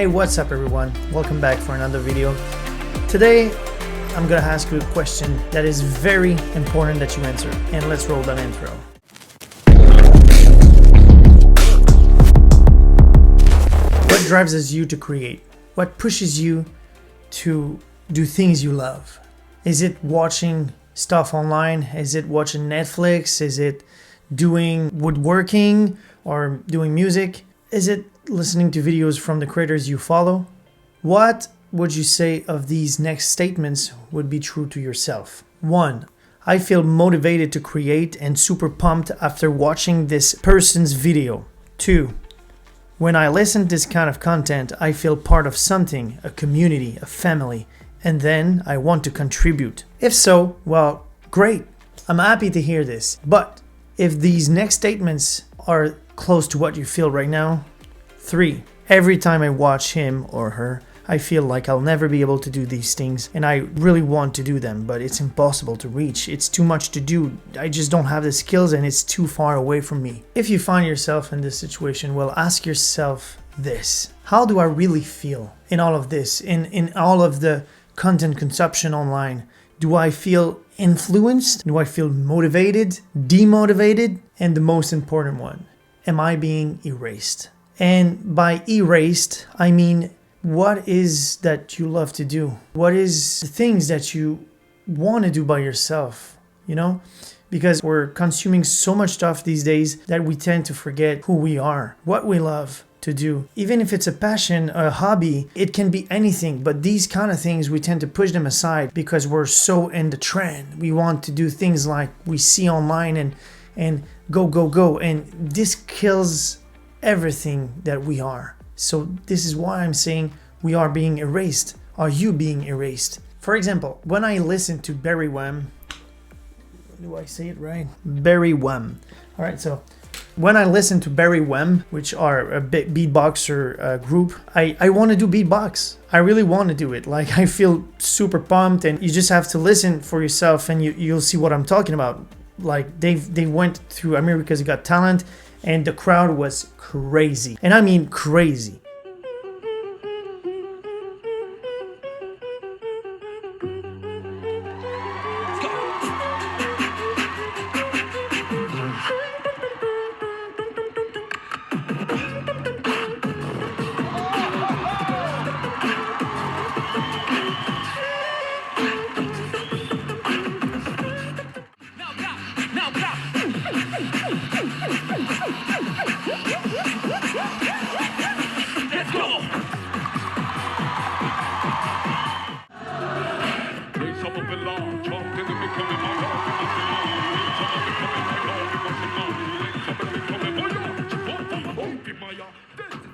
Hey, what's up everyone? Welcome back for another video. Today, I'm gonna ask you a question that is very important that you answer. And let's roll that intro. What drives you to create? What pushes you to do things you love? Is it watching stuff online? Is it watching Netflix? Is it doing woodworking or doing music? Is it listening to videos from the creators you follow? What would you say of these next statements would be true to yourself? 1. I feel motivated to create and super pumped after watching this person's video. 2. When I listen to this kind of content, I feel part of something, a community, a family, and then I want to contribute. If so, well, great. I'm happy to hear this. But if these next statements are close to what you feel right now. 3. Every time I watch him or her, I feel like I'll never be able to do these things and I really want to do them, but it's impossible to reach. It's too much to do. I just don't have the skills and it's too far away from me. If you find yourself in this situation, well, ask yourself this. How do I really feel in all of this, in all of the content consumption online? Do I feel influenced? Do I feel motivated, demotivated? And the most important one, am I being erased? And by erased, I mean, what is that you love to do? What is the things that you want to do by yourself, you know? Because we're consuming so much stuff these days that we tend to forget who we are, what we love to do. Even if it's a passion, a hobby, it can be anything, but these kind of things, we tend to push them aside because we're so in the trend. We want to do things like we see online and go. And this kills everything that we are. So this is why I'm saying we are being erased. Are you being erased? For example, when I listen to Barry Wham, do I say it right? Barry Wham. All right, so when I listen to Barry Wham, which are a beatboxer group, I want to do beatbox. I really want to do it. Like, I feel super pumped, and you just have to listen for yourself and you'll see what I'm talking about. Like, they went through America's Got Talent and the crowd was crazy. And I mean crazy.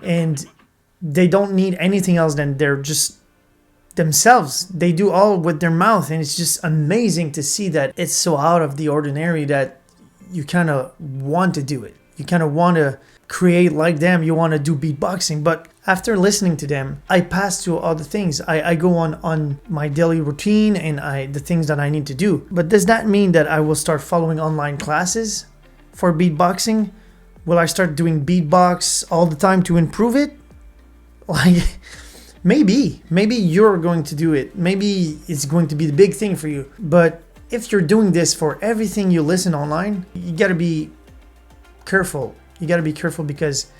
And they don't need anything else than they're just themselves. They do all with their mouth, and it's just amazing to see that it's so out of the ordinary that you kind of want to do it. You kind of want to create like them. You want to do beatboxing. But after listening to them, I pass to other things. I go on my daily routine and the things that I need to do. But does that mean that I will start following online classes for beatboxing? Will I start doing beatbox all the time to improve it? Like, maybe you're going to do it. Maybe it's going to be the big thing for you. But if you're doing this for everything you listen online, you gotta be careful. You gotta be careful because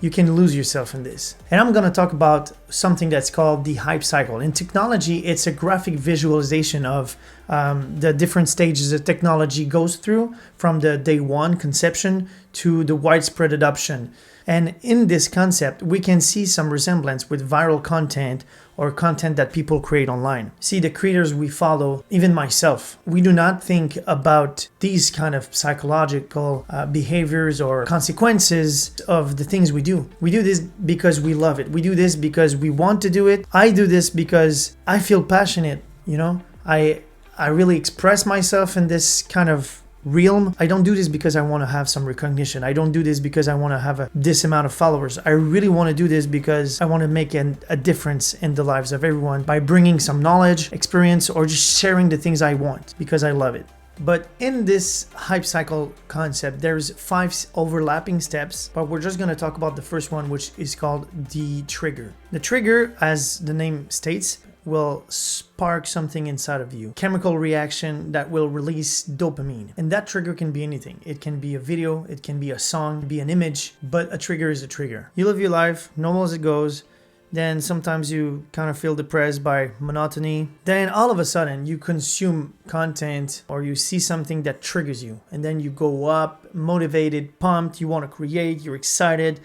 you can lose yourself in this. And I'm gonna talk about something that's called the hype cycle. In technology, it's a graphic visualization of the different stages that technology goes through from the day one conception to the widespread adoption. And in this concept, we can see some resemblance with viral content or content that people create online. See, the creators we follow, even myself, we do not think about these kind of psychological behaviors or consequences of the things we do. We do this because we love it. We do this because we want to do it. I do this because I feel passionate, you know? I really express myself in this kind of realm. I don't do this because I want to have some recognition. I don't do this because I want to have this amount of followers. I really want to do this because I want to make a difference in the lives of everyone by bringing some knowledge, experience, or just sharing the things I want because I love it. But in this hype cycle concept, there's 5 overlapping steps, but we're just going to talk about the first one, which is called the trigger. The trigger, as the name states, will spark something inside of you, chemical reaction that will release dopamine. And that trigger can be anything. It can be a video, it can be a song, it can be an image, but a trigger is a trigger. You live your life normal as it goes, then sometimes you kind of feel depressed by monotony. Then all of a sudden you consume content or you see something that triggers you, and then you go up motivated, pumped, you want to create, you're excited.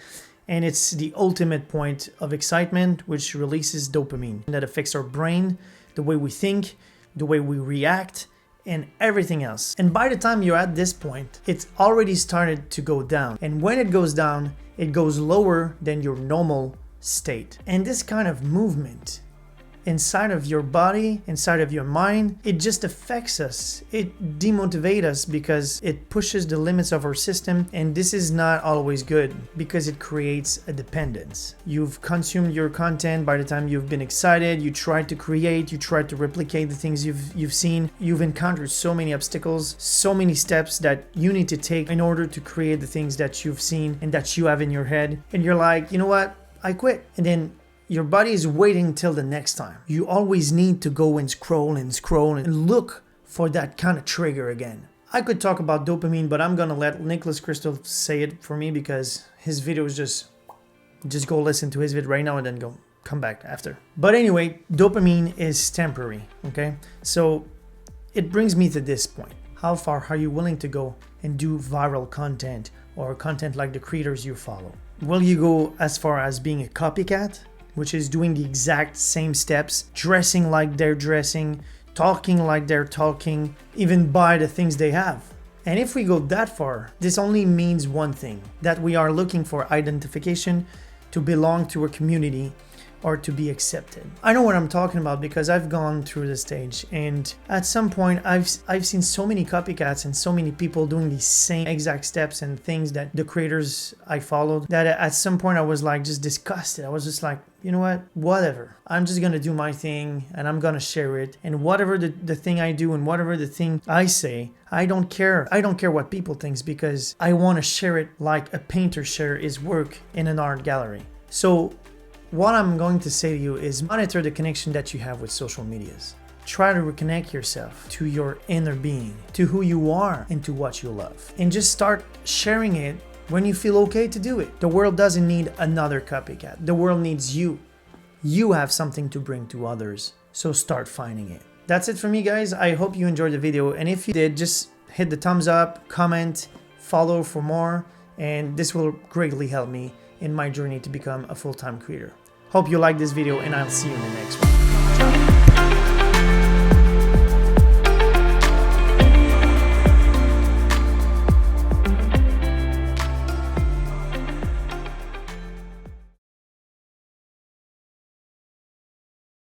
And it's the ultimate point of excitement, which releases dopamine. And that affects our brain, the way we think, the way we react, and everything else. And by the time you're at this point, it's already started to go down. And when it goes down, it goes lower than your normal state. And this kind of movement inside of your body, inside of your mind, it just affects us. It demotivates us because it pushes the limits of our system, and this is not always good because it creates a dependence. You've consumed your content. By the time you've been excited, you tried to create, you tried to replicate the things you've seen. You've encountered so many obstacles, so many steps that you need to take in order to create the things that you've seen and that you have in your head. And you're like, you know what? I quit. And then your body is waiting till the next time. You always need to go and scroll and look for that kind of trigger again. I could talk about dopamine, but I'm gonna let Nicholas Crystal say it for me because his video is just go listen to his video right now and then come back after. But anyway, dopamine is temporary, okay? So it brings me to this point. How far are you willing to go and do viral content or content like the creators you follow? Will you go as far as being a copycat, which is doing the exact same steps, dressing like they're dressing, talking like they're talking, even buy the things they have? And if we go that far, this only means one thing, that we are looking for identification, to belong to a community, or to be accepted. I know what I'm talking about because I've gone through the stage, and at some point I've seen so many copycats and so many people doing these same exact steps and things that the creators I followed, that at some point I was like just disgusted. I was just like, you know what, whatever. I'm just gonna do my thing and I'm gonna share it. And whatever the thing I do and whatever the thing I say, I don't care. I don't care what people think because I wanna share it like a painter shares his work in an art gallery. So what I'm going to say to you is monitor the connection that you have with social medias. Try to reconnect yourself to your inner being, to who you are and to what you love. And just start sharing it when you feel okay to do it. The world doesn't need another copycat. The world needs you. You have something to bring to others, so start finding it. That's it for me, guys. I hope you enjoyed the video, and if you did, just hit the thumbs up, comment, follow for more, and this will greatly help me in my journey to become a full-time creator. Hope you like this video, and I'll see you in the next one. Ciao.